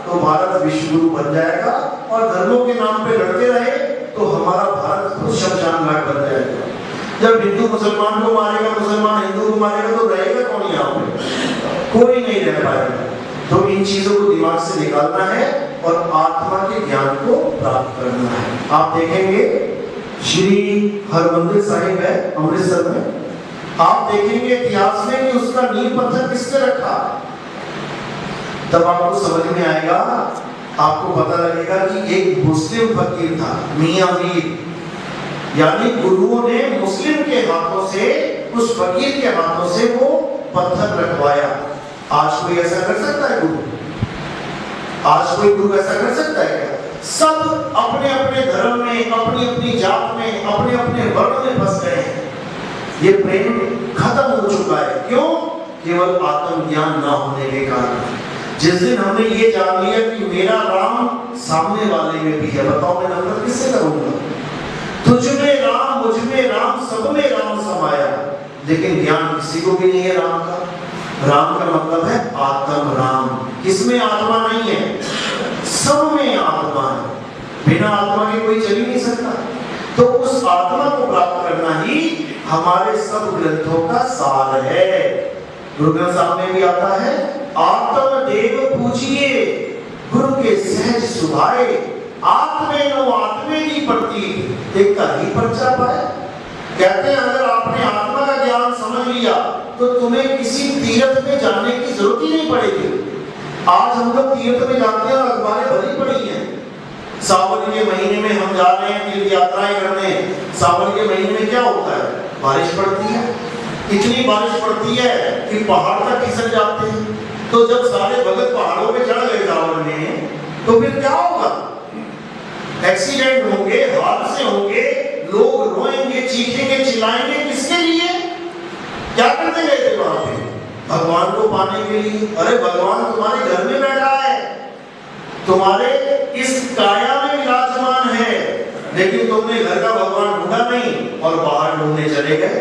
तो भारत विश्व गुरु बन जाएगा। और धर्मों के नाम पे लड़ते रहे तो हमारा भारत खुद शमशान घाट बन जाएगा। जब हिंदू मुसलमान को मारेगा, मुसलमान हिंदू को मारेगा, तो रहेगा कौन यहाँ पे? कोई नहीं रह पाएगा। तो इन चीजों को दिमाग से निकालना है और आत्मा के ज्ञान को प्राप्त करना है। आप देखेंगे श्री हरमंदिर साहिब है अमृतसर में, आप देखेंगे इतिहास में कि उसका नींव पत्थर किसने रखा, तब आपको समझ में आएगा, आपको पता लगेगा कि एक मुस्लिम फकीर था मियां मीर, यानी गुरुओं ने मुस्लिम के हाथों से, उस फकीर के हाथों से वो पत्थर रखवाया। आज कोई ऐसा कर सकता है गुरु? आज कोई गुरु ऐसा कर सकता है क्या? सब अपने अपने धर्म में, अपनी अपनी जात में, अपने अपने वर्ण में फंस गए हैं। ये प्रेम खत्म हो चुका है। क्यों? केवल आत्मज्ञान ना होने के कारण। जिस दिन हमने ये जान लिया कि मेरा राम सामने वाले में भी है, बताओ मैं नफरत किससे करूंगा? तुझ में राम, मुझ में राम, सब में राम समाया, लेकिन ज्ञान किसी को भी नहीं है राम का। राम का मतलब है आत्म राम। किसमें आत्मा नहीं है? सब में आत्मा है। बिना आत्मा के कोई चल ही नहीं सकता। तो उस आत्मा को प्राप्त करना ही हमारे सब ग्रंथों का सार है। गुरु ग्रंथ साहब में भी आता है, आत्म देव पूजिए गुरु के सहज सुभाए, आत्मे नो आत्मे की प्रतीक एक का ही पर्चा पाए। कहते हैं अगर आपने आत्मा का ज्ञान समझ लिया तो तुम्हें किसी तीर्थ में जाने की जरूरत ही नहीं पड़ेगी। आज हम लोग तीर्थ में जाते हैं और अखबारें भरी पड़ी हैं। सावन के महीने में हम जा रहे हैं तीर्थ यात्राएं करने। सावन के महीने में क्या होता है? बारिश पड़ती है, इतनी बारिश पड़ती है कि पहाड़ तक खिसक जाते हैं। तो जब सारे भगत पहाड़ों पे चढ़ गए सावन में, तो फिर क्या होगा? एक्सीडेंट होंगे, हादसे होंगे, लोग रोएंगे, चीखेंगे, चिल्लाएंगे। किसके लिए? क्या करते गए थे वहां पे? भगवान को पाने के लिए। अरे भगवान तुम्हारे घर में बैठा है, तुम्हारे इस काया में विराजमान है, लेकिन तुमने घर का भगवान ढूंढा नहीं और बाहर ढूंढने चले गए।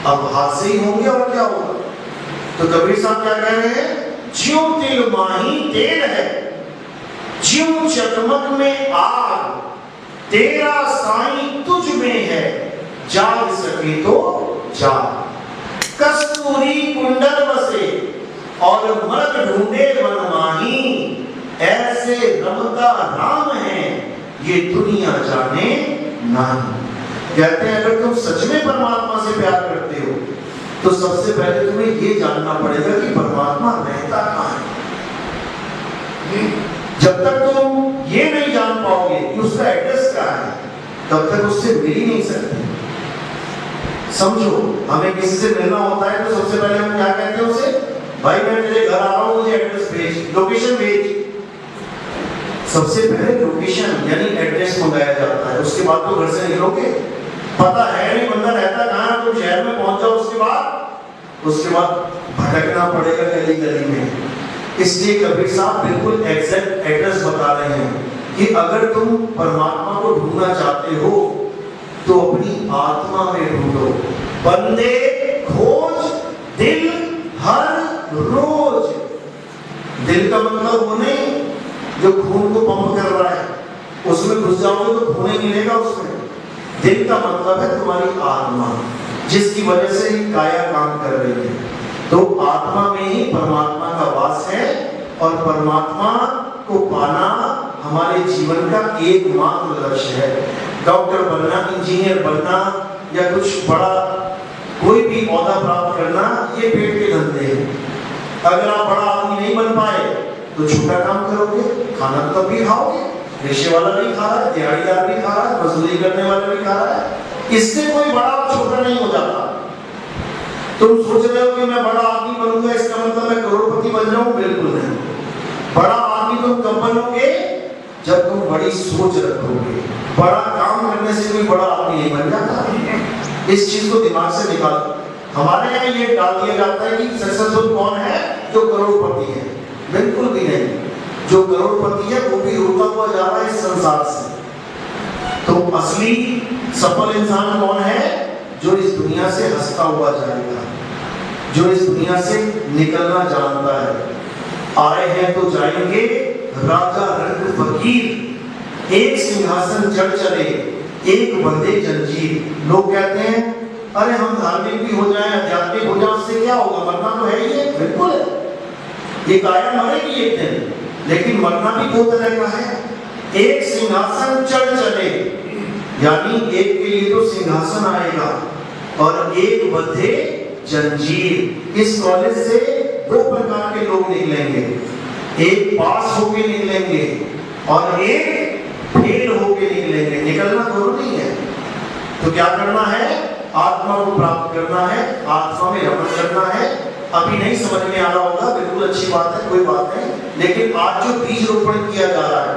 अब हादसे ही होंगे और क्या होगा? तो कबीर साहब क्या कह रहे हैं? ज्यों तिल माही तेल है, ज्यों चकमक में आग, तेरा साईं तुझ में है, जाग सके तो जाग। कस्तूरी कुंडल बसे और मर्ग ढूंढे मनमाही, ऐसे रमता राम है ये दुनिया जाने नहीं। कहते हैं अगर तुम सच में परमात्मा से प्यार करते हो तो सबसे पहले तुम्हें ये जानना पड़ेगा कि परमात्मा रहता कहाँ है। जब तक तुम ये नहीं जान पाओगे कि उसका एड्रेस क्या है, तब तक उससे मिल ही नहीं सकते। समझो, हमें किसी से मिलना होता है तो सबसे पहले हम क्या कहते हैं उसे? भाई मैं तेरे घर आ रहा हूँ, मुझे एड्रेस भेज, लोकेशन भेज। सबसे पहले लोकेशन यानी एड्रेस मंगाया जाता है। उसके बाद तो घर से निकलोगे, पता है नहीं बंदा रहता कहाँ है, तुम शहर में पहुंच जाओ, उसके बाद भटकना पड़ेगा गली गली में। इसलिए कबीर साहब बिल्कुल एग्जैक्ट एड्रेस बता रहे हैं कि अगर तुम परमात्मा को ढूंढना चाहते हो तो अपनी आत्मा में ढूंढो। बंदे खोज दिल हर रोज। दिल का मतलब वो नहीं जो खून को पंप कर रहा है, उसमें घुस जाओगे तो खून ही मिलेगा उसमें। दिल का मतलब है तुम्हारी आत्मा, जिसकी वजह से ही काया काम कर रही है। तो आत्मा में ही परमात्मा का वास है और परमात्मा को पाना हमारे जीवन का एकमात्र लक्ष्य है। डॉक्टर बनना, इंजीनियर बनना या कुछ बड़ा कोई भी औहदा प्राप्त करना, ये पेट के धंधे हैं। अगर आप बड़ा आदमी नहीं बन पाए तो छोटा काम करोगे, खाना तो भी खाओगे। रिक्शे वाला भी खा रहा है, दिहाड़ीदार भी खा रहा है, मजदूरी करने वाला भी खा रहा है। इससे कोई बड़ा और छोटा नहीं हो जाता। तुम सोच रहे हो कि मैं बड़ा आदमी बनूंगा इसका मतलब मैं करोड़पति बन जाऊं? बिल्कुल नहीं। बड़ा आदमी तुम कब बनोगे? जब तुम बड़ी सोच रखोगे। बड़ा काम करने से कोई बड़ा आदमी नहीं बन जाता। इस चीज को दिमाग से निकालो। हमारे यहाँ ये डाल दिया जाता है कि सक्सेसफुल कौन है? जो करोड़पति है। बिल्कुल भी नहीं। जो करोड़पति है वो भी रोता हुआ जा रहा है इस संसार से। तो असली सफल इंसान कौन है? जो इस दुनिया से हंसता हुआ जाएगा, जो इस दुनिया से निकलना जानता है। आए हैं तो जाएंगे, राजा रंग फकीर, एक सिंहासन चढ़ चले, एक बंधे जंजीर। लोग कहते हैं अरे हम धार्मिक भी हो जाएं, आध्यात्मिक हो जाएं, उससे क्या होगा? मरना तो है ही है। बिल्कुल है, ये काया मरेगी एक दिन। लेकिन मरना भी दो तरह का है। एक सिंहासन चढ़ चले, यानी एक के लिए तो सिंहासन आएगा और एक बंधे जंजीर। इस कॉलेज से दो प्रकार के लोग निकलेंगे, एक पास होके निकलेंगे और एक फेल होके निकलेंगे। निकलना दोनों नहीं है। तो क्या करना है? आत्मा को प्राप्त करना है, आत्मा में रमण करना है। अभी नहीं समझ में आ रहा होगा, बिल्कुल अच्छी बात है, कोई बात नहीं। लेकिन आज जो बीज रोपण किया जा रहा है,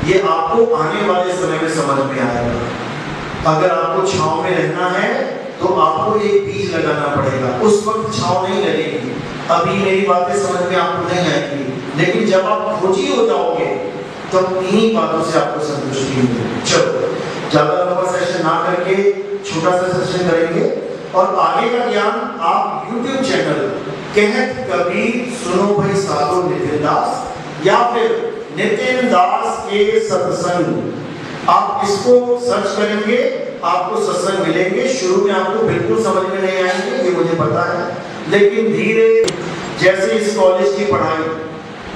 ये आपको आने वाले समय में समझ में आएगा। अगर आपको छांव में रहना है तो आपको एक बीज लगाना पड़ेगा। उस वक्त छांव नहीं लगेगी, अभी मेरी बातें समझ में आपको नहीं आएगी, लेकिन जब आप खोजी हो जाओगे तो इन्हीं बातों से आपको संतुष्टि मिलेगी। चलो, ज्यादा लंबा सेशन ना करके छोटा सा सेशन करेंगे और आगे का ज्ञान आप YouTube चैनल कहत कबीर सुनो भाई साधो नितिन दास या फिर नितिन दास के सत्संग, आप इसको सर्च करेंगे, आपको सत्संग मिलेंगे। शुरू में आपको बिल्कुल समझ में नहीं आएंगे, ये मुझे पता है, लेकिन धीरे जैसे इस कॉलेज की पढ़ाई,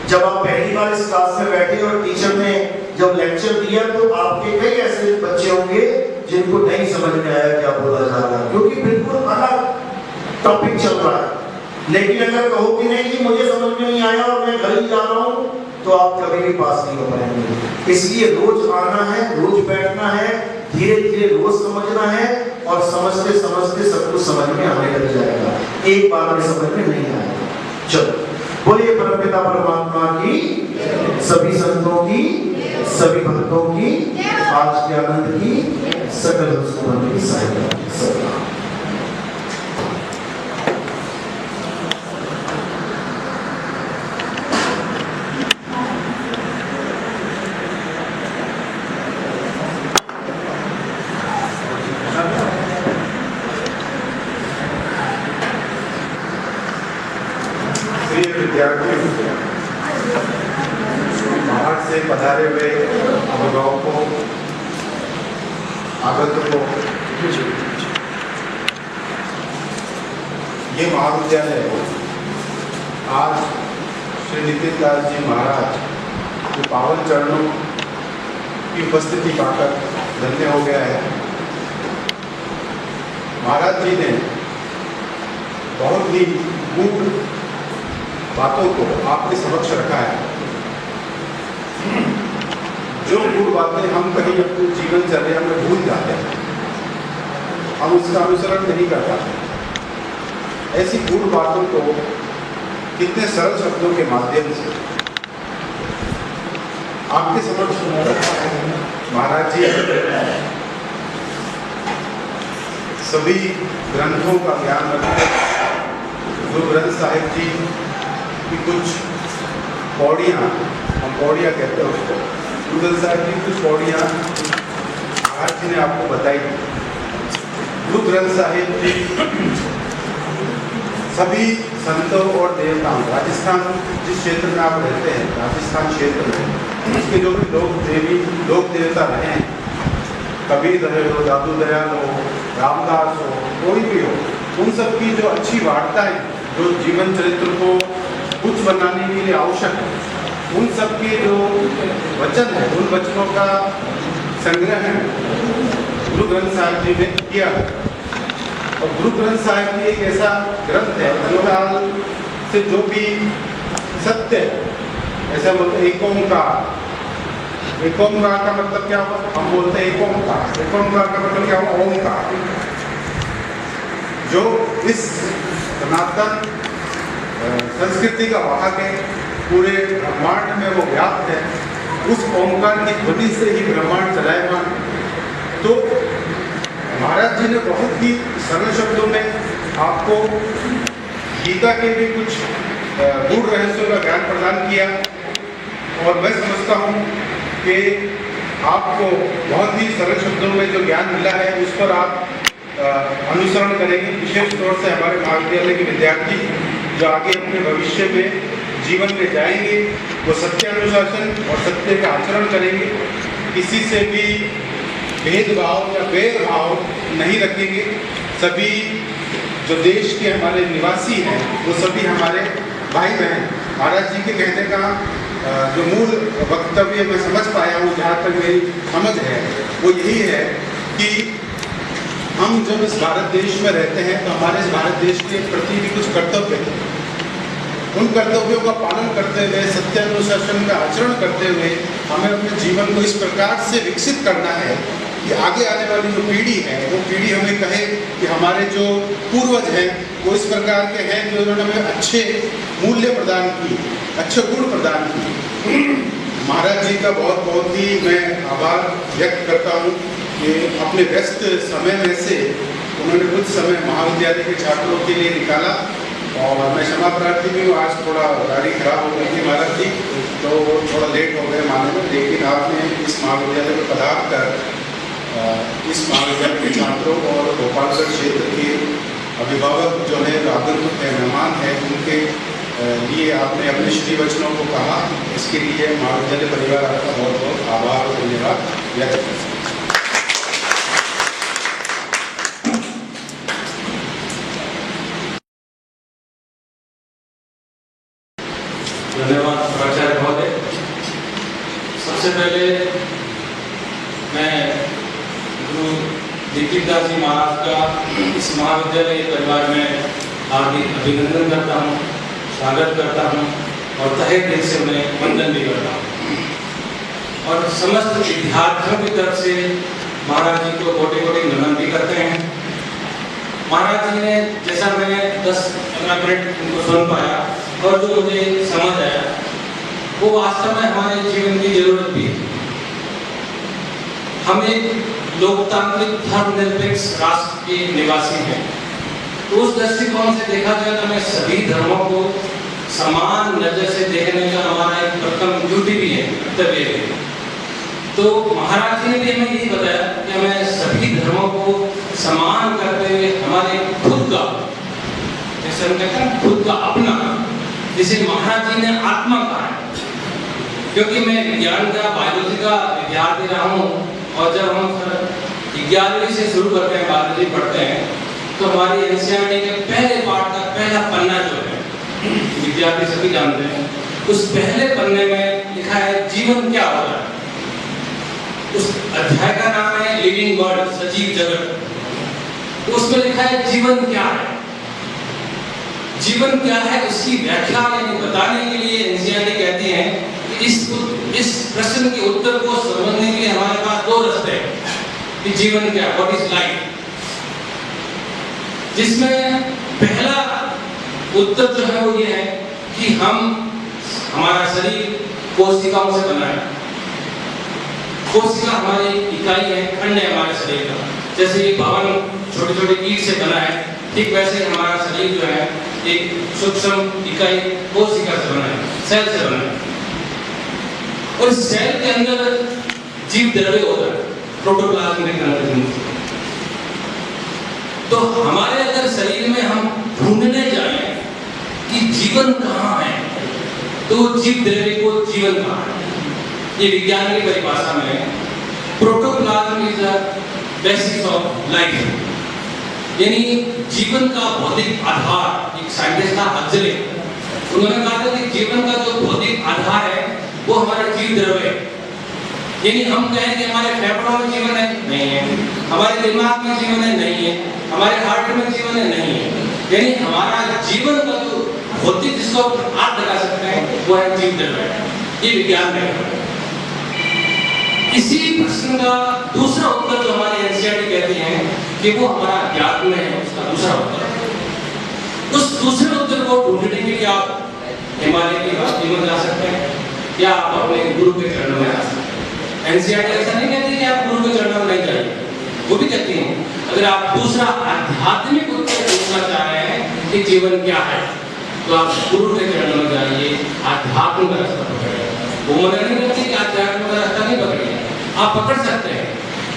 जब आप पहली बार इस क्लास में बैठे और टीचर ने जब लेक्चर दिया तो आपके कई ऐसे बच्चे होंगे जिनको नहीं समझ में आया क्या बोला जा रहा है, क्योंकि बिल्कुल अलग टॉपिक चल रहा है। लेकिन अगर कहो कि नहीं जी मुझे समझ में नहीं आया और मैं घर ही जा रहा हूँ, तो आप कभी भी पास नहीं हो पाएंगे। इसलिए रोज आना है, रोज बैठना है, धीरे धीरे रोज समझना है और समझते समझते सब कुछ समझ में आने लग जाएगा। एक बार में समझ में नहीं आएगा। चलो, बोलिए परमपिता परमात्मा की, सभी संतों की, सभी भक्तों की, आज के आनंद की, सकल सुमन की सहायता। बाहर से पधारे हुए अभिभावकों को, आगंतुकों को, ये महाविद्यालय आज श्री नितिन दास जी महाराज के पावन चरणों की उपस्थिति पाकर धन्य हो गया है। महाराज जी ने बहुत ही गूढ़ बातों को आपके समक्ष रखा है। जो गूढ़ बातें हम कहीं अपने जीवनचर्या में भूल जाते हैं, हम उसका अनुसरण नहीं कर पाते। ऐसी गूढ़ बातों को कितने सरल शब्दों के माध्यम से आपके समक्ष रखा है महाराज जी। सभी ग्रंथों का ज्ञान रखते गुरु ग्रंथ साहिब जी की कुछ पौड़ियाँ, हम पौड़ियाँ कहते हैं उसको, गुरु ग्रंथ साहिब जी कुछ पौड़ियाँ महाराज जी ने आपको बताई। गुरु ग्रंथ साहिब जी सभी संतों और देवताओं, राजस्थान जिस क्षेत्र में आप रहते हैं, राजस्थान क्षेत्र में उसके जो भी लोक देवता रहे हैं, कबीर रहे हो, दादू दयाल हो, रामदास हो, कोई भी हो, उन सब की जो अच्छी वार्ताएं जो जीवन चरित्र को कुछ बनाने के लिए आवश्यक है, उन सब के जो वचन है, उन वचनों का संग्रह है गुरु ग्रंथ साहिब जी ने किया। और गुरु ग्रंथ साहिब जी एक ऐसा ग्रंथ है अनकाल से जो भी सत्य, ऐसा बोलते एक ओंकार। एक ओंकार का मतलब क्या हुआ? हम बोलते हैं एक ओंकार। एक ओंकार का मतलब क्या हुआ? ओंकार। जो इस सनातन संस्कृति का वाहक है, पूरे ब्रह्मांड में वो व्याप्त है, उस ओंकार की ध्वनि से ही ब्रह्मांड चलायमान। तो महाराज जी ने बहुत ही सरल शब्दों में आपको गीता के भी कुछ गूढ़ रहस्यों का ज्ञान प्रदान किया। और मैं समझता हूँ कि आपको बहुत ही सरल शब्दों में जो ज्ञान मिला है उस पर आप अनुसरण करेंगे। विशेष तौर से हमारे महाविद्यालय के विद्यार्थी जो आगे अपने भविष्य में जीवन में जाएंगे, वो सत्यानुशासन और सत्य का आचरण करेंगे, किसी से भी भेदभाव या बैरभाव नहीं रखेंगे। सभी जो देश के हमारे निवासी हैं वो सभी हमारे भाई बहन महाराज जी के कहने का जो मूल वक्तव्य मैं समझ पाया हूँ, जहाँ तक मेरी समझ है, वो यही है कि हम जब इस भारत देश में रहते हैं तो हमारे इस भारत देश के प्रति भी कुछ कर्तव्य हैं। उन कर्तव्यों का पालन करते हुए, सत्यानुशासन का आचरण करते हुए हमें अपने जीवन को इस प्रकार से विकसित करना है कि आगे आने वाली जो पीढ़ी है, वो पीढ़ी हमें कहे कि हमारे जो पूर्वज हैं वो इस प्रकार के हैं जो उन्होंने हमें अच्छे मूल्य प्रदान की, अच्छे गुण प्रदान की। महाराज जी का बहुत बहुत ही मैं आभार व्यक्त करता हूँ कि अपने व्यस्त समय में से उन्होंने कुछ समय महाविद्यालय के छात्रों के लिए निकाला। और मैं क्षमा प्रार्थी भी हूँ, आज थोड़ा गाड़ी खराब हो गई थी महाराज जी, तो थोड़ा लेट हो गए माने में, लेकिन आपने इस महाविद्यालय में पधार कर इस महाविद्यालय के छात्रों और गोपालगढ़ क्षेत्र के अभिभावक जो है, आगंतुक है, मेहमान है, उनके लिए आपने अपने श्री वचनों को कहा। इसके लिए महाविद्यालय परिवार आपका बहुत बहुत आभार और धन्यवाद व्यक्त करता हूँ। धन्यवाद प्राचार्य महोदय। सबसे पहले मैं गुरु दीपिकदास जी महाराज का इस महाविद्यालय परिवार में हार्दिक अभिनंदन करता हूँ, स्वागत करता हूँ और तहे दिल से उन्हें वंदन भी करता हूँ। और समस्त विद्यार्थियों की तरफ से महाराज जी को कोटि कोटि नमन भी करते हैं। महाराज जी ने, जैसा मैंने 10-15 मिनट उनको सुन पाया और जो मुझे समझ आया, वो वास्तव में हमारे जीवन की जरूरत भी है। हम एक लोकतांत्रिक धर्मनिरपेक्ष राष्ट्र के निवासी हैं, तो उस दृष्टिकोण से देखा जाए तो हमें सभी धर्मों को समान नजर से देखने का हमारा एक प्रथम ड्यूटी भी है, कर्तव्य है। तो महाराज जी ने भी हमें यही बताया कि हमें सभी धर्मों को समान करते हुए हमारे खुद का, जैसे हम कहते हैं खुद का अपना, जिसे महाराज जी ने आत्मा कहा है। क्योंकि मैं विज्ञान का, बायोलॉजी का विद्यार्थी रहा हूँ, और जब हम 11वीं से शुरू करते हैं, बायोलॉजी पढ़ते हैं, तो हमारी एनसीईआरटी के पहले पार्ट का पहला पन्ना जो है, विद्यार्थी सभी जानते हैं, उस पहले पन्ने में लिखा है जीवन क्या होता है। उस अध्याय का नाम है लिविंग वर्ल्ड, सजीव जगत। उसमें लिखा है जीवन क्या है। जीवन क्या है उसकी व्याख्या यानी बताने के लिए एनसीईआरटी कहती है कि इस प्रश्न के उत्तर को समझने के लिए हमारे पास 2 रास्ते हैं कि जीवन क्या, व्हाट इज लाइफ। जिसमें पहला उत्तर जो है वो ये है कि हमारा शरीर कोशिकाओं से बना है। कोशिका हमारी इकाई है, खंड है हमारे शरीर का। जैसे ये भवन छोटे छोटे ईंट से बना है, ठीक वैसे हमारा शरीर जो है एक सूक्ष्म इकाई कोशिका से बना है, सेल से बना है। और इस सेल के अंदर जीव द्रव्य होता है, प्रोटोप्लाज्म के अंदर। तो हमारे अगर शरीर में हम ढूंढने जाएं कि जीवन कहाँ है, तो जीव द्रव्य को जीवन कहाँ है, ये विज्ञान की परिभाषा में protoplasm is the basis of life, यानी जीवन का भौतिक आधार। एक साइंटिस्ट था हक्सले, उन्होंने कहा था कि जीवन का जो भौतिक आधार है वो हमारा जीव द्रव्य है। यानी हम कहें कि हमारे फेफड़ों में जीवन है, नहीं है। हमारे दिमाग में जीवन है, नहीं है। हमारे हार्ट में जीवन है, नहीं है। यानी हमारा जीवन का जो भौतिक, जिसको हाथ लगा सकते हैं, वो है जीव द्रव्य। ये विज्ञान है। इसी प्रश्न का दूसरा उत्तर जो हमारी एनसीईआरटी कहती है कि वो हमारा अध्यात्म है, उसका दूसरा उत्तर। उस दूसरे उत्तर को ढूंढने के लिए आप हिमालय की वादी में जा सकते हैं या आप अपने गुरु के चरणों में जा सकते हैं। एनसीईआरटी ऐसा नहीं कहती कि आप गुरु के चरणों में नहीं जाइए, वो भी कहती है अगर आप दूसरा आध्यात्मिक उत्तर ढूंढना चाह रहे हैं कि जीवन क्या है, तो आप गुरु के चरणों में जाइए, आध्यात्म का रास्ता पकड़िए। वो मना नहीं करती कि आध्यात्म का रास्ता नहीं पकड़िए, आप पकड़ सकते हैं।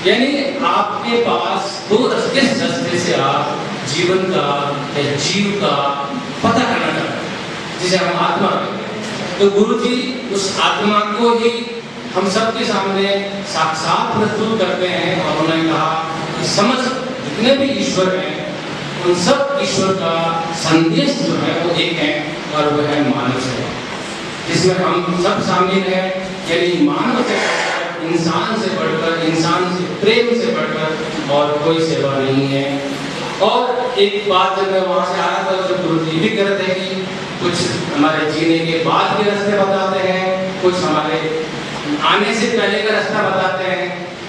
यानी आपके पास 2 रास्ते, किस रास्ते से आप जीवन का या जीव का पता करना चाहते हैं, जिसे हम आत्मा कहते हैं। तो गुरु जी उस आत्मा को ही हम सबके सामने साक्षात प्रस्तुत करते हैं और उन्होंने कहा कि समस्त जितने भी ईश्वर हैं उन सब ईश्वर का संदेश जो है वो एक है और वह है मानव सेवा। जिसमें हम सब शामिल हैं, यानी मानव से बढ़कर, इंसान से बढ़कर, इंसान से प्रेम से बढ़कर और कोई सेवा नहीं है। और एक बात जब मैं वहाँ से आ रहा था तो गुरु जी भी कहते हैं कि कुछ हमारे जीने के बाद के रास्ते बताते हैं, कुछ हमारे आने से पहले का रास्ता बताते हैं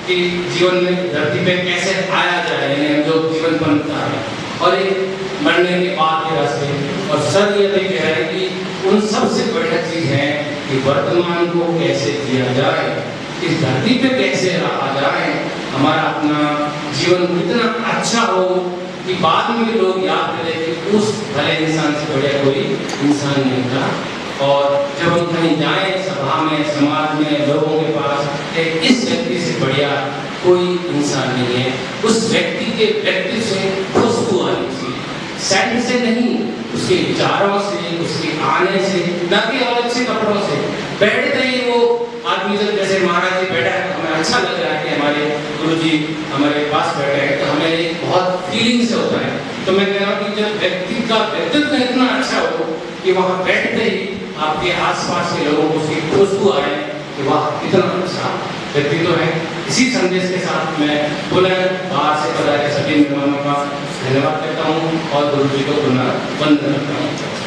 कि जीवन में धरती पे कैसे आया जाए, यानी जो जीवन बनता है, और एक मरने के बाद के रास्ते। और सर ये भी कह रहे हैं कि उन सबसे बढ़िया चीज है कि वर्तमान को कैसे जिया जाए, इस धरती पे कैसे रहा जाए, हमारा अपना जीवन इतना अच्छा हो कि बाद में लोग याद करें कि उस भले इंसान से बढ़िया कोई इंसान नहीं था। और जब हम कहीं जाएं सभा में, समाज में, लोगों के पास, इस व्यक्ति से बढ़िया कोई इंसान नहीं है। उस व्यक्ति के व्यक्ति से खुशबू आनी चाहिए, सेंट से नहीं, उसके विचारों से, उसके आने से, न कि और अच्छे कपड़ों से। बैठते ही वो आदमी जब जैसे महाराज जी बैठा है, हमें अच्छा लग रहा है कि हमारे गुरु जी हमारे पास बैठे हैं, तो हमें एक बहुत फीलिंग से होता है। तो मैं कह रहा हूँ कि जब व्यक्ति का व्यक्तित्व इतना अच्छा हो कि वहाँ बैठते ही आपके आसपास के लोगों को उसकी खुशबू आए कि वाह कितना अच्छा व्यक्तित्व है। इसी संदेश के साथ मैं पुनः बाहर से पधारे सभी मेहमानों का धन्यवाद करता हूँ और गुरु जी को पुनः वंदन करता हूँ।